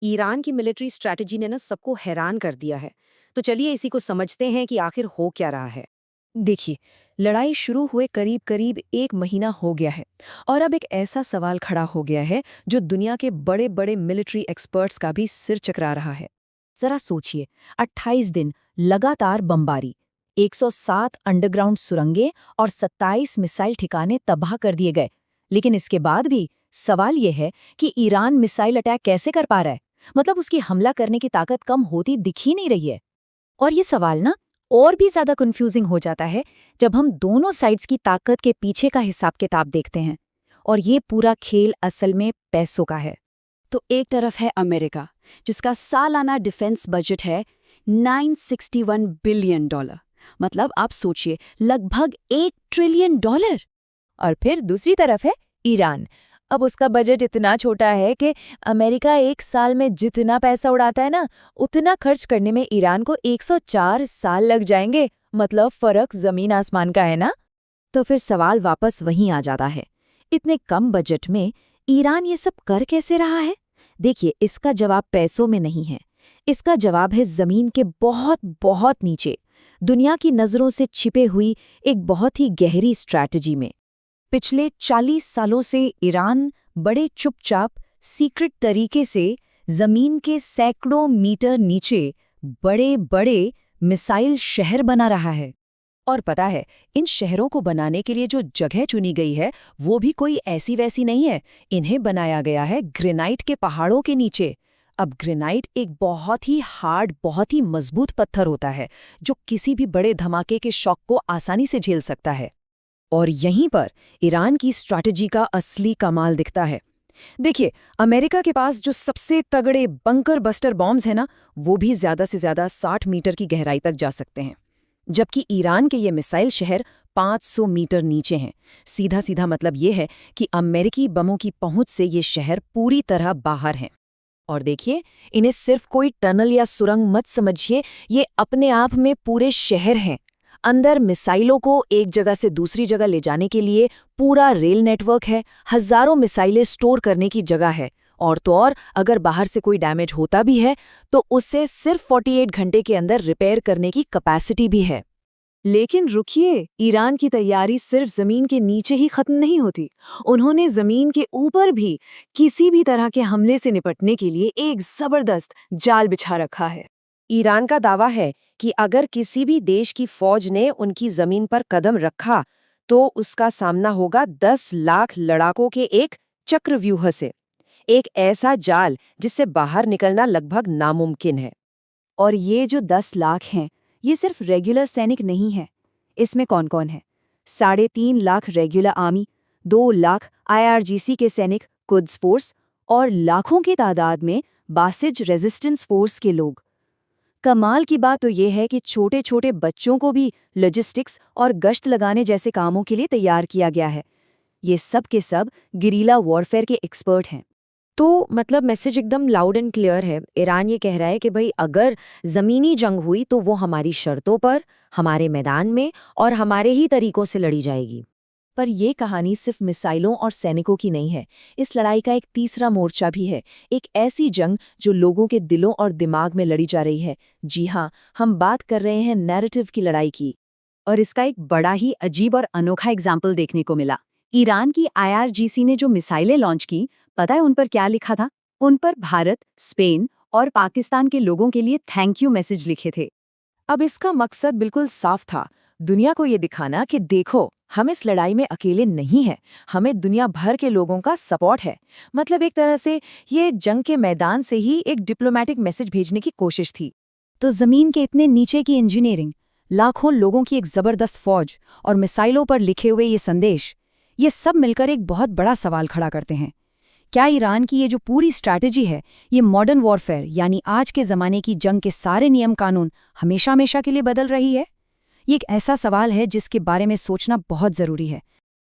Iran की military strategy ने ना सबको हैरान कर दिया है। तो चलिए इसी को समझते हैं कि आखिर हो क्या रहा है। देखिए, लड़ाई शुरू हुए करीब करीब 1 महीना हो गया है और अब एक ऐसा सवाल खड़ा हो गया है जो दुनिया के बड़े बड़े मिलिट्री एक्सपर्ट्स का भी सिर चकरा रहा है। जरा सोचिए, 28 दिन लगातार बमबारी, 107 अंडरग्राउंड सुरंगें और 27 मिसाइल ठिकाने तबाह कर दिए गए। लेकिन इसके बाद भी सवाल यह है कि ईरान मिसाइल अटैक कैसे कर पा रहा है। मतलब उसकी हमला करने की ताकत कम होती दिख ही नहीं रही है। और ये सवाल ना और भी ज्यादा कंफ्यूजिंग हो जाता है जब हम दोनों साइड्स की ताकत के पीछे का हिसाब किताब देखते हैं। और ये पूरा खेल असल में पैसों का है। तो एक तरफ है अमेरिका, जिसका सालाना डिफेंस बजट है $961 बिलियन। मतलब आप सोचिए, लगभग $1 ट्रिलियन। और फिर दूसरी तरफ है ईरान। अब उसका बजट इतना छोटा है कि अमेरिका एक साल में जितना पैसा उड़ाता है ना, उतना खर्च करने में ईरान को 104 साल लग जाएंगे। मतलब फर्क जमीन आसमान का है ना। तो फिर सवाल वापस वहीं आ जाता है, इतने कम बजट में ईरान ये सब कर कैसे रहा है? देखिए, इसका जवाब पैसों में नहीं है। इसका जवाब है जमीन के बहुत बहुत नीचे, दुनिया की नजरों से छिपे हुई एक बहुत ही गहरी स्ट्रैटेजी में। पिछले 40 सालों से ईरान बड़े चुपचाप सीक्रेट तरीके से जमीन के सैकड़ों मीटर नीचे बड़े बड़े मिसाइल शहर बना रहा है। और पता है, इन शहरों को बनाने के लिए जो जगह चुनी गई है वो भी कोई ऐसी वैसी नहीं है। इन्हें बनाया गया है ग्रेनाइट के पहाड़ों के नीचे। अब ग्रेनाइट एक बहुत ही हार्ड, बहुत ही मजबूत पत्थर होता है जो किसी भी बड़े धमाके के शॉक को आसानी से झेल सकता है। और यहीं पर ईरान की स्ट्रैटेजी का असली कमाल दिखता है। देखिए, अमेरिका के पास जो सबसे तगड़े बंकर बस्टर बॉम्ब्स हैं ना, वो भी ज्यादा से ज्यादा 60 मीटर की गहराई तक जा सकते हैं, जबकि ईरान के ये मिसाइल शहर 500 मीटर नीचे हैं। सीधा सीधा मतलब ये है कि अमेरिकी बमों की पहुंच से ये शहर पूरी तरह बाहर हैं। और देखिए, इन्हें सिर्फ कोई टनल या सुरंग मत समझिए, ये अपने आप में पूरे शहर हैं। अंदर मिसाइलों को एक जगह से दूसरी जगह ले जाने के लिए पूरा रेल नेटवर्क है, हजारों मिसाइलें स्टोर करने की जगह है। और तो और, अगर बाहर से कोई डैमेज होता भी है तो उसे सिर्फ 48 घंटे के अंदर रिपेयर करने की कैपेसिटी भी है। लेकिन रुकिए, ईरान की तैयारी सिर्फ जमीन के नीचे ही खत्म नहीं होती। उन्होंने जमीन के ऊपर भी किसी भी तरह के हमले से निपटने के लिए एक जबरदस्त जाल बिछा रखा है। ईरान का दावा है कि अगर किसी भी देश की फौज ने उनकी जमीन पर कदम रखा तो उसका सामना होगा 10 लाख लड़ाकों के एक चक्रव्यूह से। एक ऐसा जाल जिससे बाहर निकलना लगभग नामुमकिन है। और ये जो 10 लाख हैं, ये सिर्फ रेगुलर सैनिक नहीं है। इसमें कौन कौन है? 3.5 lakh regular army, 2 lakh IRGC के सैनिक, कुद्स फोर्स और लाखों की तादाद में बासिज रेजिस्टेंस फोर्स के लोग। कमाल की बात तो ये है कि छोटे छोटे बच्चों को भी लॉजिस्टिक्स और गश्त लगाने जैसे कामों के लिए तैयार किया गया है। ये सब के सब गिरीला वॉरफेयर के एक्सपर्ट हैं। तो मतलब मैसेज एकदम लाउड एंड क्लियर है। ईरान ये कह रहा है कि भाई अगर ज़मीनी जंग हुई तो वो हमारी शर्तों पर, हमारे मैदान में और हमारे ही तरीकों से लड़ी जाएगी। पर ये कहानी सिर्फ मिसाइलों और सैनिकों की नहीं है। इस लड़ाई का एक तीसरा मोर्चा भी है, एक ऐसी जंग जो लोगों के दिलों और दिमाग में लड़ी जा रही है। जी हाँ, हम बात कर रहे हैं नैरेटिव की लड़ाई की। और इसका एक बड़ा ही अजीब और अनोखा एग्जाम्पल देखने को मिला। ईरान की IRGC ने जो मिसाइलें लॉन्च की, पता है उन पर क्या लिखा था? उन पर भारत, स्पेन और पाकिस्तान के लोगों के लिए थैंक यू मैसेज लिखे थे। अब इसका मकसद बिल्कुल साफ था, दुनिया को ये दिखाना कि देखो, हम इस लड़ाई में अकेले नहीं हैं, हमें दुनिया भर के लोगों का सपोर्ट है। मतलब एक तरह से ये जंग के मैदान से ही एक डिप्लोमेटिक मैसेज भेजने की कोशिश थी। तो जमीन के इतने नीचे की इंजीनियरिंग, लाखों लोगों की एक जबरदस्त फौज और मिसाइलों पर लिखे हुए ये संदेश, ये सब मिलकर एक बहुत बड़ा सवाल खड़ा करते हैं। क्या ईरान की ये जो पूरी स्ट्रैटेजी है, ये मॉडर्न वॉरफेयर यानी आज के ज़माने की जंग के सारे नियम कानून हमेशा हमेशा के लिए बदल रही है? ये एक ऐसा सवाल है जिसके बारे में सोचना बहुत ज़रूरी है।